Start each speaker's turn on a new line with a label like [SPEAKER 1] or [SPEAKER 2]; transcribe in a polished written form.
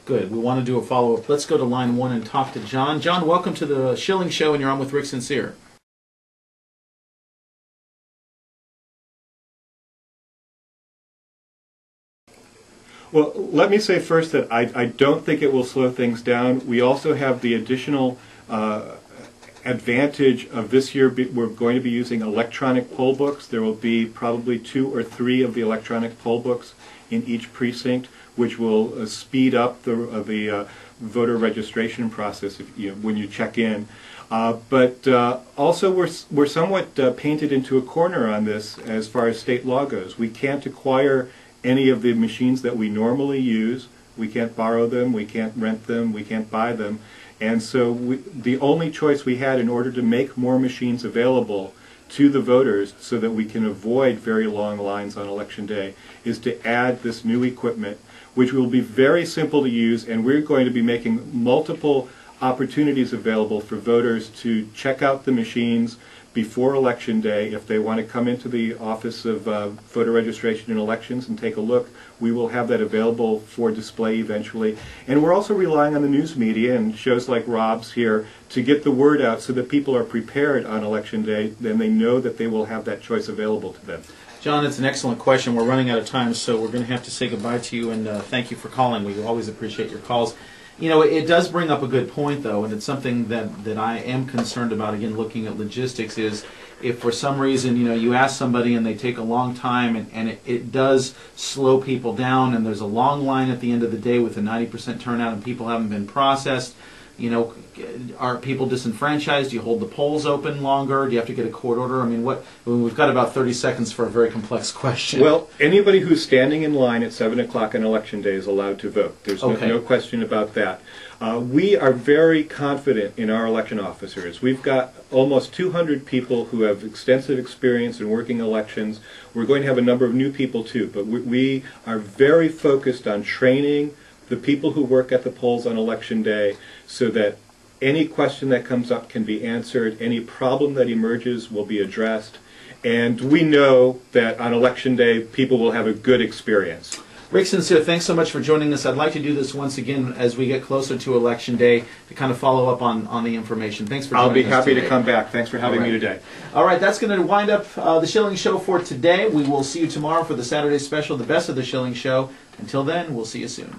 [SPEAKER 1] Good. We want to do a follow-up. Let's go to line 1 and talk to John. John, welcome to the Schilling Show, and you're on with Rick Sincere.
[SPEAKER 2] Well, let me say first that I don't think it will slow things down. We also have the additional advantage of this year. We're going to be using electronic poll books. There will be probably 2 or 3 of the electronic poll books in each precinct, which will speed up the voter registration process when you check in. But also we're somewhat painted into a corner on this as far as state law goes. We can't acquire any of the machines that we normally use. We can't borrow them, we can't rent them, we can't buy them. And so the only choice we had in order to make more machines available to the voters so that we can avoid very long lines on Election Day is to add this new equipment, which will be very simple to use, and we're going to be making multiple opportunities available for voters to check out the machines before Election Day. If they want to come into the Office of Voter Registration and Elections and take a look, we will have that available for display eventually. And we're also relying on the news media and shows like Rob's here to get the word out so that people are prepared on Election Day, then they know that they will have that choice available to them.
[SPEAKER 1] John, it's an excellent question. We're running out of time, so we're going to have to say goodbye to you, and thank you for calling. We always appreciate your calls. You know, it does bring up a good point, though, and it's something that I am concerned about, again, looking at logistics, is if for some reason, you ask somebody and they take a long time, and it does slow people down, and there's a long line at the end of the day with a 90% turnout and people haven't been processed, are people disenfranchised? Do you hold the polls open longer? Do you have to get a court order? I mean, we've got about 30 seconds for a very complex question.
[SPEAKER 2] Well, anybody who's standing in line at 7 o'clock on Election Day is allowed to vote. There's no question about that. We are very confident in our election officers. We've got almost 200 people who have extensive experience in working elections. We're going to have a number of new people too, but we are very focused on training the people who work at the polls on Election Day so that any question that comes up can be answered, any problem that emerges will be addressed, and we know that on Election Day people will have a good experience.
[SPEAKER 1] Rick Sincere, thanks so much for joining us. I'd like to do this once again as we get closer to Election Day to kind of follow up on the information. Thanks for joining us.
[SPEAKER 2] I'll be happy to come back. Thanks for having me today.
[SPEAKER 1] All right, that's going to wind up the Schilling Show for today. We will see you tomorrow for the Saturday special, the Best of the Schilling Show. Until then, we'll see you soon.